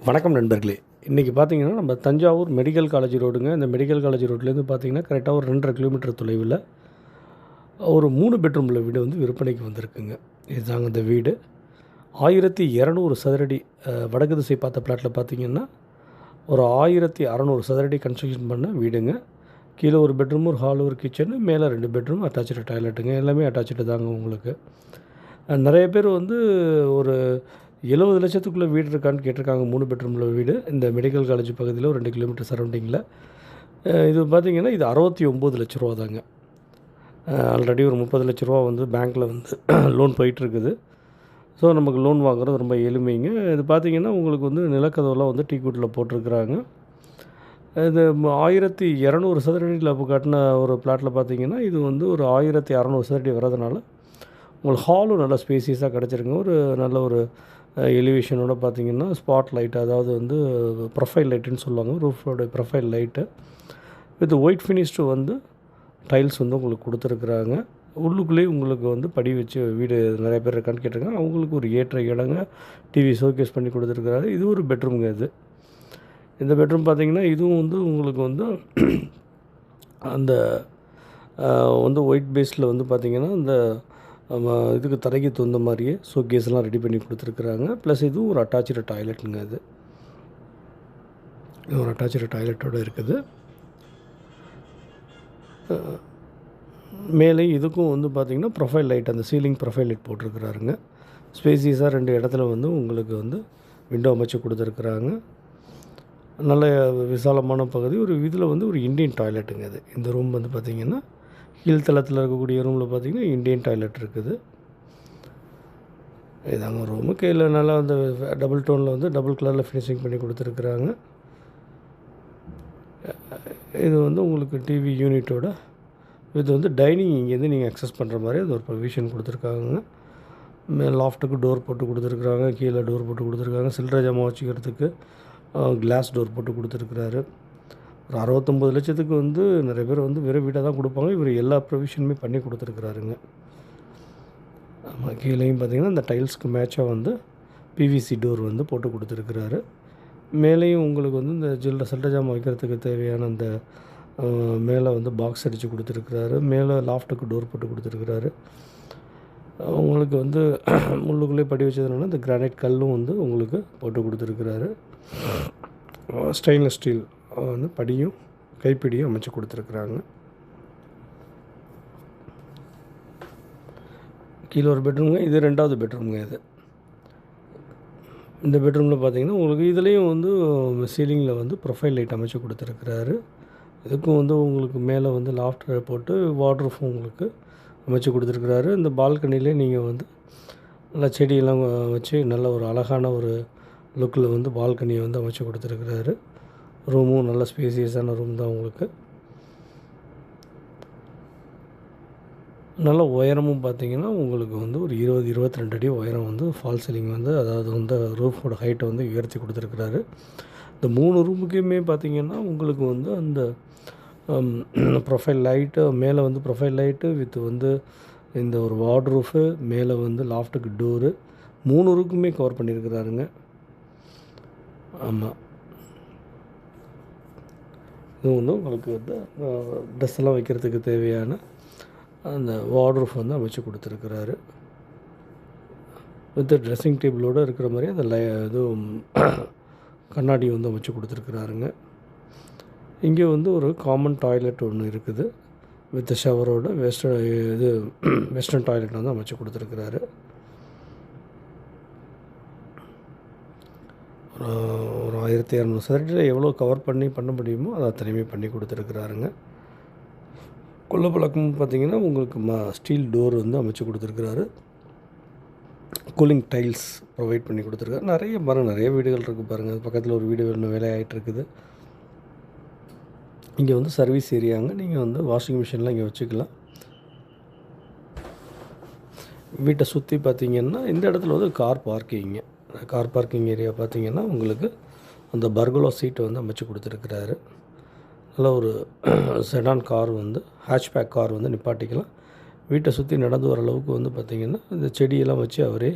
வணக்கம் நண்பர்களே. இன்றைக்கி பார்த்தீங்கன்னா நம்ம தஞ்சாவூர் மெடிக்கல் காலேஜ் ரோடுங்க. இந்த மெடிக்கல் காலேஜ் ரோட்லேருந்து பார்த்தீங்கன்னா கரெக்டாக ஒரு 2.5 கிலோமீட்டர் தொலைவில் ஒரு 3 பெட்ரூமில் வீடு வந்து விற்பனைக்கு வந்திருக்குங்க. இதுதாங்க இந்த வீடு. 1200 சதுரடி வடக்கு திசை பார்த்த பிளாட்டில் பார்த்தீங்கன்னா ஒரு 1600 சதுரடி கன்ஸ்ட்ரக்ஷன் பண்ண வீடுங்க. கீழே ஒரு பெட்ரூம், ஒரு ஹால், ஒரு கிச்சனு, மேலே 2 பெட்ரூம், அட்டாச்சு டாய்லெட்டுங்க. எல்லாமே அட்டாச்சு தாங்க உங்களுக்கு. நிறைய பேர் வந்து ஒரு 70 லட்சத்துக்குள்ளே வீடு இருக்கான்னு கேட்டிருக்காங்க. 3 பெட்ரூமில் வீடு இந்த மெடிக்கல் காலேஜ் பகுதியில் ஒரு 2 கிலோமீட்டர் சரௌண்டிங்கில். இது பார்த்திங்கன்னா இது 69 லட்ச ரூபா தாங்க. ஆல்ரெடி ஒரு 30 லட்ச ரூபா வந்து பேங்க்கில் வந்து லோன் போயிட்டுருக்குது. ஸோ நமக்கு லோன் வாங்குறது ரொம்ப எளிமைங்க. இது பார்த்திங்கன்னா உங்களுக்கு வந்து நிலக்கதவுலாம் வந்து டீக்குட்டில் போட்டிருக்குறாங்க. இது 1200 சதுரடியில் அப்போ கட்டின ஒரு பிளாட்டில் பார்த்திங்கன்னா இது வந்து ஒரு 1600 சதுரடி வரதுனால உங்களுக்கு ஹாலும் நல்லா ஸ்பேசியஸாக கிடச்சிருங்க. ஒரு நல்ல ஒரு எலிவேஷனோட பார்த்திங்கன்னா ஸ்பாட் லைட், அதாவது வந்து ப்ரொஃபைல் லைட்டுன்னு சொல்லுவாங்க. ரூஃபோட profile light with white finished வந்து டைல்ஸ் வந்து உங்களுக்கு கொடுத்துருக்குறாங்க. உள்ளுக்குள்ளேயே உங்களுக்கு வந்து படி வச்சு வீடு நிறைய பேர் இருக்கான்னு கேட்டிருக்காங்க. அவங்களுக்கு ஒரு ஏற்ற இடங்க டிவி ஷோகேஸ் பண்ணி கொடுத்துருக்குறாரு. இது ஒரு பெட்ரூம்ங்க. இந்த பெட்ரூம் பார்த்திங்கன்னா இதுவும் வந்து உங்களுக்கு வந்து அந்த வந்து ஒயிட் பேஸில் வந்து பார்த்திங்கன்னா இந்த இதுக்கு தரைக்கு தகுந்த மாதிரியே ஷோகேஸ்லாம் ரெடி பண்ணி கொடுத்துருக்குறாங்க. ப்ளஸ் இதுவும் ஒரு அட்டாச்சு டாய்லெட்டுங்க. இது ஒரு அட்டாச்சு டாய்லெட்டோடு இருக்குது. மேலே இதுக்கும் வந்து பார்த்திங்கன்னா ப்ரொஃபைல் லைட், அந்த சீலிங் ப்ரொஃபைல் லைட் போட்டிருக்கிறாருங்க. ஸ்பேசியஸாக 2 இடத்துல வந்து உங்களுக்கு வந்து விண்டோ அமைச்சு கொடுத்துருக்குறாங்க. நல்ல விசாலமான பகுதி. ஒரு இதில் வந்து ஒரு இண்டியன் டாய்லெட்டுங்க. இந்த ரூம் வந்து பார்த்திங்கன்னா கீழ்த்தளத்தில் இருக்கக்கூடிய ரூமில் பார்த்திங்கன்னா இண்டியன் டாய்லெட் இருக்குது. இதாங்க ரூமு. கீழே நல்லா அந்த டபுள் டோனில் வந்து டபுள் கலரில் ஃபினிஷிங் பண்ணி கொடுத்துருக்குறாங்க. இது வந்து உங்களுக்கு டிவி யூனிட்டோட இது வந்து டைனிங் இங்கேருந்து நீங்கள் அக்சஸ் பண்ணுற மாதிரி அது ஒரு ப்ரொவிஷன் கொடுத்துருக்காங்க. லாஃப்ட்டுக்கு டோர் போட்டு கொடுத்துருக்குறாங்க. கீழே டோர் போட்டு கொடுத்துருக்காங்க. சில்லறை ஜாமான் வச்சுக்கிறதுக்கு கிளாஸ் டோர் போட்டு கொடுத்துருக்குறாரு. ஒரு 69 லட்சத்துக்கு வந்து நிறைய பேர் வந்து வெறும் வீடாக தான் கொடுப்பாங்க. இவர் எல்லா ப்ரொவிஷனுமே பண்ணி கொடுத்துருக்குறாருங்க. ஆமாம், கீழேயும் பார்த்திங்கன்னா இந்த டைல்ஸ்க்கு மேட்சாக வந்து பிவிசி டோர் வந்து போட்டு கொடுத்துருக்குறாரு. மேலேயும் உங்களுக்கு வந்து இந்த சில்லறை ஜாமான் வைக்கிறதுக்கு தேவையான அந்த மேலே வந்து பாக்ஸ் அடித்து கொடுத்துருக்குறாரு. மேலே லாஃப்ட்டுக்கு டோர் போட்டு கொடுத்துருக்குறாரு. உங்களுக்கு வந்து முள்ளுக்குள்ளே படி வச்சதுனால இந்த கிரானைட் கல்லும் வந்து உங்களுக்கு போட்டு கொடுத்துருக்குறாரு. ஸ்டெயின்லெஸ் ஸ்டீல் வந்து படியும் கைப்பிடியும் அமைச்சு கொடுத்துருக்குறாங்க. கீழே ஒரு பெட்ரூமுங்க. இது 2வது பெட்ரூமுங்க. இந்த பெட்ரூமில் பார்த்திங்கன்னா உங்களுக்கு இதுலேயும் வந்து சீலிங்கில் வந்து ப்ரொஃபைல் லைட் அமைச்சு கொடுத்துருக்குறாரு. இதுக்கும் வந்து உங்களுக்கு மேலே வந்து லாஃப்ட் போட்டு வார்ட்ரூஃப் உங்களுக்கு அமைச்சு கொடுத்துருக்குறாரு. இந்த பால்கனிலே நீங்கள் வந்து நல்லா செடியெல்லாம் வச்சு நல்ல ஒரு அழகான ஒரு லுக்கில் வந்து பால்கனியை வந்து அமைச்சு கொடுத்துருக்குறாரு. ரூமும் நல்ல ஸ்பேசியஸான ரூம் தான் உங்களுக்கு. நல்ல உயரமும் பார்த்திங்கன்னா உங்களுக்கு வந்து ஒரு 20-22 அடி உயரம் வந்து ஃபால் சீலிங் வந்து, அதாவது வந்து ரூஃபோட ஹைட்டை வந்து உயர்த்தி கொடுத்துருக்குறாரு. இந்த 3 ரூமுக்குமே பார்த்திங்கன்னா உங்களுக்கு வந்து அந்த ப்ரொஃபைல் லைட்டு, மேலே வந்து ப்ரொஃபைல் லைட்டு வித் வந்து இந்த ஒரு வார்ட்ரூஃபு, மேலே வந்து லாஃப்ட்டுக்கு டோரு 3 ரூமுக்குமே கவர் பண்ணியிருக்கிறாருங்க. ஆமாம், இது வந்து உங்களுக்கு வந்து ட்ரெஸ் எல்லாம் வைக்கிறதுக்கு தேவையான அந்த வார்ட்ரூஃப் வந்து அமைச்சு கொடுத்துருக்குறாரு. வித் ட்ரெஸ்ஸிங் டேபிளோடு இருக்கிற மாதிரி அந்த இதுவும் கண்ணாடி வந்து அமைச்சு கொடுத்துருக்குறாருங்க. இங்கே வந்து ஒரு காமன் டாய்லெட் ஒன்று இருக்குது. வித் ஷவரோட வெஸ்டர்ன் டாய்லெட் வந்து அமைச்சு கொடுத்துருக்குறாரு. ஒரு 1200 சதுரடியில் எவ்வளோ கவர் பண்ண முடியுமோ அதை அத்தனையுமே பண்ணி கொடுத்துருக்குறாருங்க. கொல்லப்பழக்கம் பார்த்திங்கன்னா உங்களுக்கு ஸ்டீல் டோர் வந்து அமைச்சு கொடுத்துருக்குறாரு. கூலிங் டைல்ஸ் ப்ரொவைட் பண்ணி கொடுத்துருக்காரு. நிறைய வீடுகள் இருக்குது பாருங்கள். பக்கத்தில் ஒரு வீடு இன்னும் வேலையாகிட்டு இருக்குது. இங்கே வந்து சர்வீஸ் ஏரியாங்க. நீங்கள் வந்து வாஷிங் மிஷின்லாம் இங்கே வச்சுக்கலாம். வீட்டை சுற்றி பார்த்திங்கன்னா இந்த இடத்துல வந்து கார் பார்க்கிங் ஏரியா பார்த்திங்கன்னா உங்களுக்கு அந்த பர்கலோ சீட்டை வந்து அமைச்சு கொடுத்துருக்குறாரு. நல்ல ஒரு செடான் கார் வந்து ஹேட்ச்பேக் கார் வந்து நிப்பாட்டிக்கலாம். வீட்டை சுற்றி நடந்து வர அளவுக்கு வந்து பார்த்திங்கன்னா இந்த செடியெல்லாம் வச்சு அவரே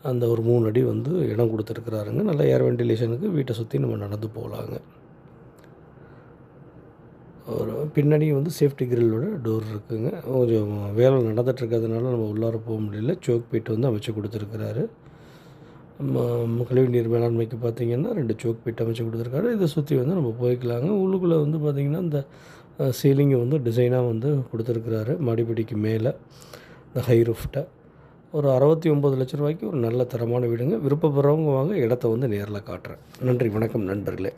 அந்த ஒரு 3 அடி வந்து இடம் கொடுத்துருக்குறாருங்க. நல்ல ஏர் வென்டிலேஷனுக்கு வீட்டை சுற்றி நம்ம நடந்து போகலாங்க. ஒரு பின்னாடி வந்து சேஃப்டி கிரில்லோட டோர் இருக்குதுங்க. கொஞ்சம் வேலை நடந்துகிட்ருக்கிறதுனால நம்ம உள்ளார போக முடியல. சோக் பீட் வந்து அமைச்சு கொடுத்துருக்குறாரு. கழிவுநீர் மேலாண்மைக்கு பார்த்திங்கன்னா 2 சோக் பீட் அமைச்சு கொடுத்துருக்காரு. இதை சுற்றி வந்து நம்ம போய்க்கலாங்க. உள்ளுக்குள்ளே வந்து பார்த்திங்கன்னா இந்த சீலிங்கை வந்து டிசைனாக வந்து கொடுத்துருக்குறாரு. மாடிப்படிக்கு மேலே இந்த ஹை ரூஃப்ட்டை ஒரு 69 லட்ச ரூபாய்க்கு ஒரு நல்ல தரமான வீடுங்க. விருப்பப்படுறவங்க வாங்க, இடத்த வந்து நேரில் காட்டுறேன். நன்றி, வணக்கம் நண்பர்களே.